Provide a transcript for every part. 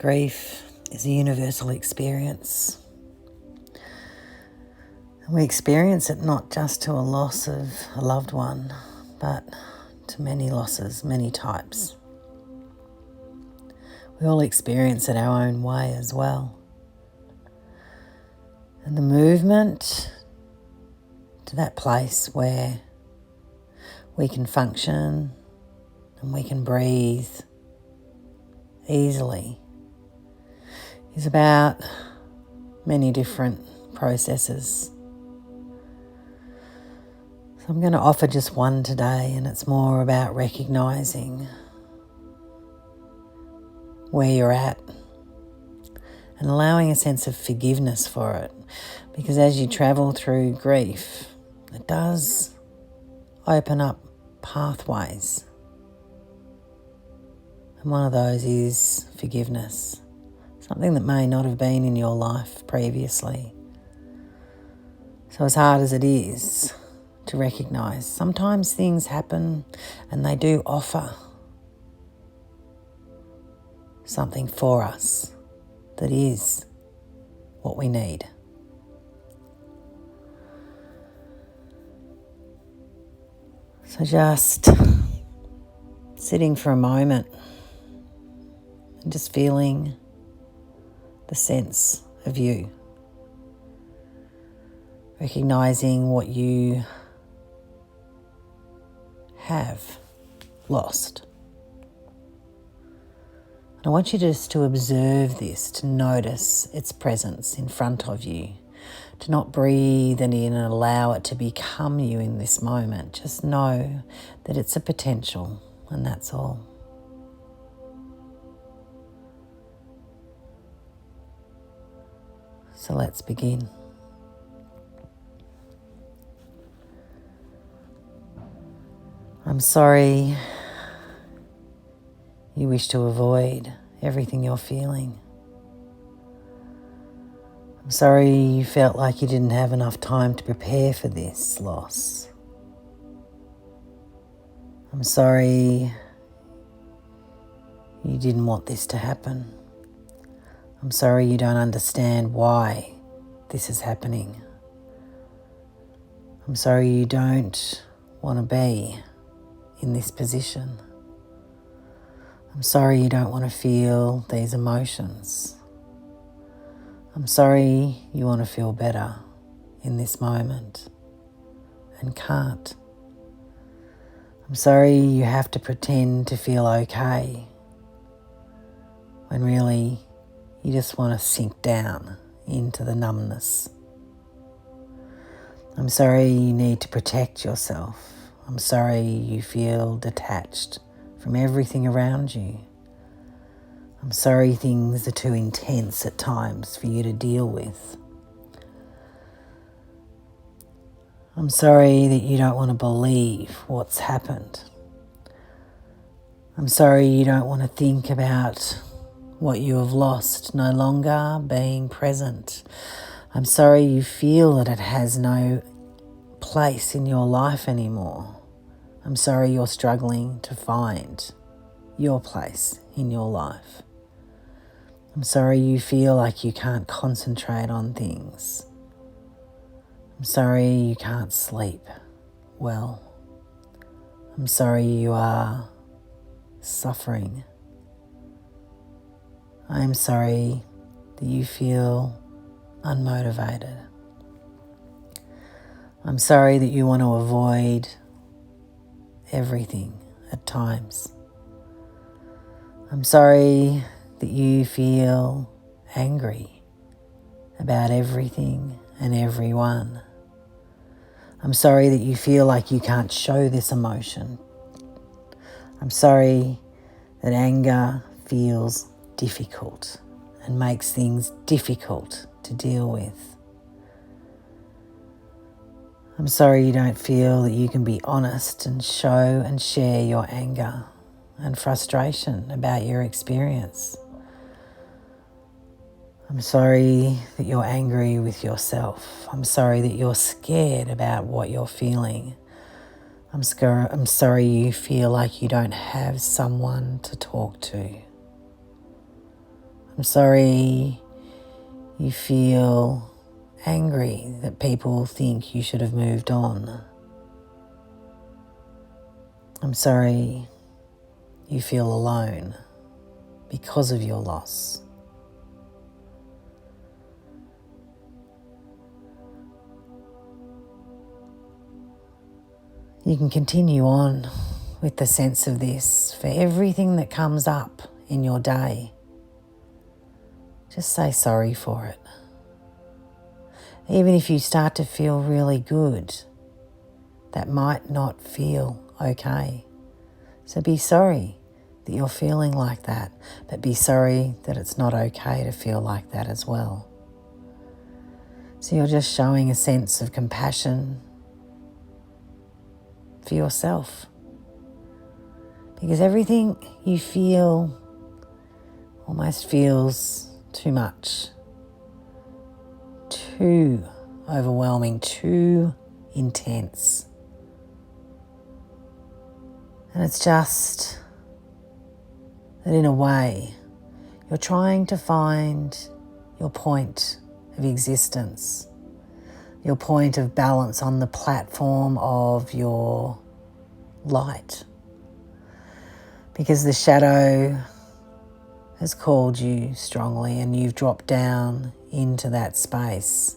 Grief is a universal experience. And we experience it not just to a loss of a loved one, but to many losses, many types. We all experience it our own way as well. And the movement to that place where we can function and we can breathe easily is about many different processes. So I'm going to offer just one today, and it's more about recognising where you're at and allowing a sense of forgiveness for it. Because as you travel through grief, it does open up pathways. And one of those is forgiveness. Something that may not have been in your life previously. So as hard as it is to recognise, sometimes things happen and they do offer something for us that is what we need. So just sitting for a moment and just feeling the sense of you. Recognising what you have lost. And I want you just to observe this, to notice its presence in front of you, to not breathe it in and allow it to become you in this moment. Just know that it's a potential, and that's all. So let's begin. I'm sorry you wish to avoid everything you're feeling. I'm sorry you felt like you didn't have enough time to prepare for this loss. I'm sorry you didn't want this to happen. I'm sorry you don't understand why this is happening. I'm sorry you don't want to be in this position. I'm sorry you don't want to feel these emotions. I'm sorry you want to feel better in this moment and can't. I'm sorry you have to pretend to feel okay when really you just want to sink down into the numbness. I'm sorry you need to protect yourself. I'm sorry you feel detached from everything around you. I'm sorry things are too intense at times for you to deal with. I'm sorry that you don't want to believe what's happened. I'm sorry you don't want to think about what you have lost, no longer being present. I'm sorry you feel that it has no place in your life anymore. I'm sorry you're struggling to find your place in your life. I'm sorry you feel like you can't concentrate on things. I'm sorry you can't sleep well. I'm sorry you are suffering. I am sorry that you feel unmotivated. I'm sorry that you want to avoid everything at times. I'm sorry that you feel angry about everything and everyone. I'm sorry that you feel like you can't show this emotion. I'm sorry that anger feels difficult and makes things difficult to deal with. I'm sorry you don't feel that you can be honest and show and share your anger and frustration about your experience. I'm sorry that you're angry with yourself. I'm sorry that you're scared about what you're feeling. I'm sorry you feel like you don't have someone to talk to. I'm I'm sorry you feel angry that people think you should have moved on. I'm sorry you feel alone because of your loss. You can continue on with the sense of this for everything that comes up in your day. Just say sorry for it. Even if you start to feel really good, that might not feel okay. So be sorry that you're feeling like that, but be sorry that it's not okay to feel like that as well. So you're just showing a sense of compassion for yourself. Because everything you feel almost feels too much, too overwhelming, too intense. And it's just that in a way, you're trying to find your point of existence, your point of balance on the platform of your light. Because the shadow has called you strongly and you've dropped down into that space.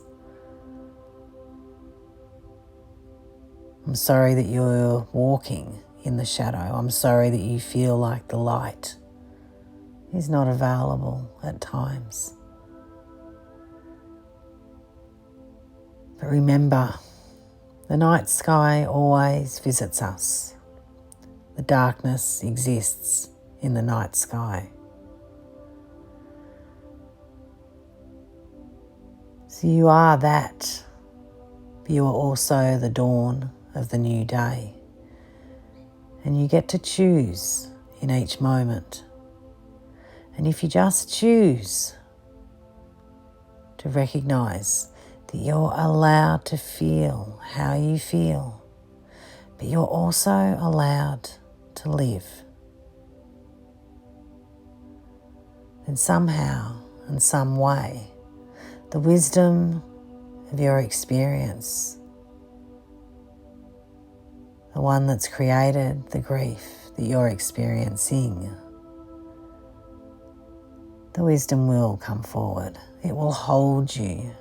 I'm sorry that you're walking in the shadow. I'm sorry that you feel like the light is not available at times. But remember, the night sky always visits us. The darkness exists in the night sky. So you are that, but you are also the dawn of the new day. And you get to choose in each moment. And if you just choose to recognize that you're allowed to feel how you feel, but you're also allowed to live, then somehow, in some way, the wisdom of your experience, the one that's created the grief that you're experiencing, the wisdom will come forward. It will hold you.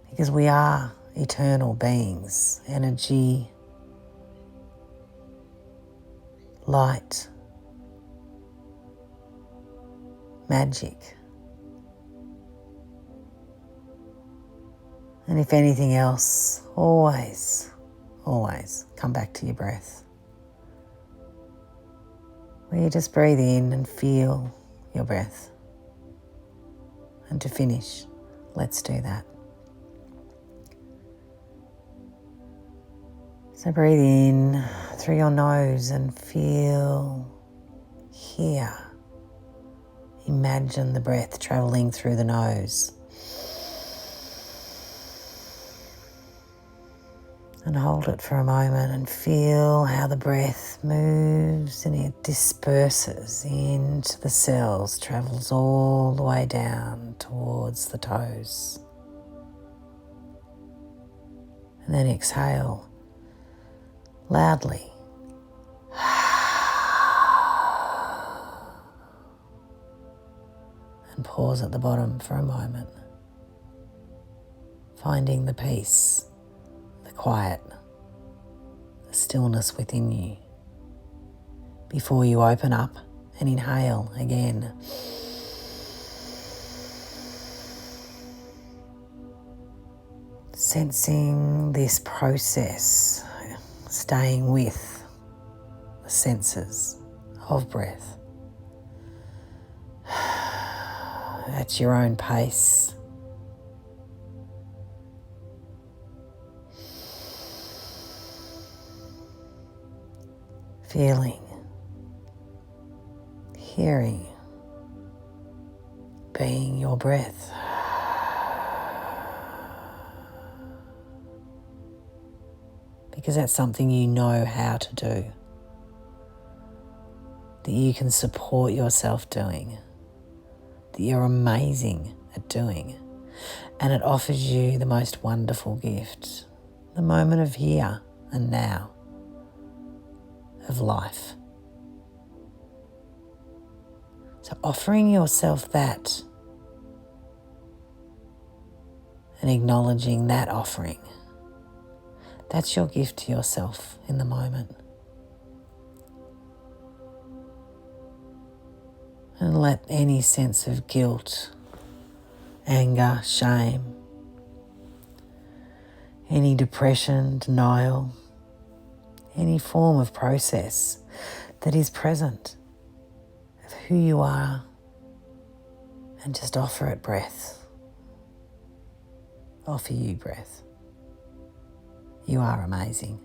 Because we are eternal beings, energy, light, magic. And if anything else, always come back to your breath. Where you just breathe in and feel your breath. And to finish, let's do that. So breathe in through your nose and feel here. Imagine the breath traveling through the nose. And hold it for a moment and feel how the breath moves and it disperses into the cells, travels all the way down towards the toes. And then exhale loudly. And pause at the bottom for a moment, finding the peace, the quiet, the stillness within you before you open up and inhale again. Sensing this process, staying with the senses of breath at your own pace. Feeling, hearing, being your breath. Because that's something you know how to do. that you can support yourself doing, that you're amazing at doing. And it offers you the most wonderful gift, the moment of here and now of life. So offering yourself that and acknowledging that offering, that's your gift to yourself in the moment. And let any sense of guilt, anger, shame, any depression, denial, any form of process that is present of who you are, and just offer it breath. Offer you breath. You are amazing.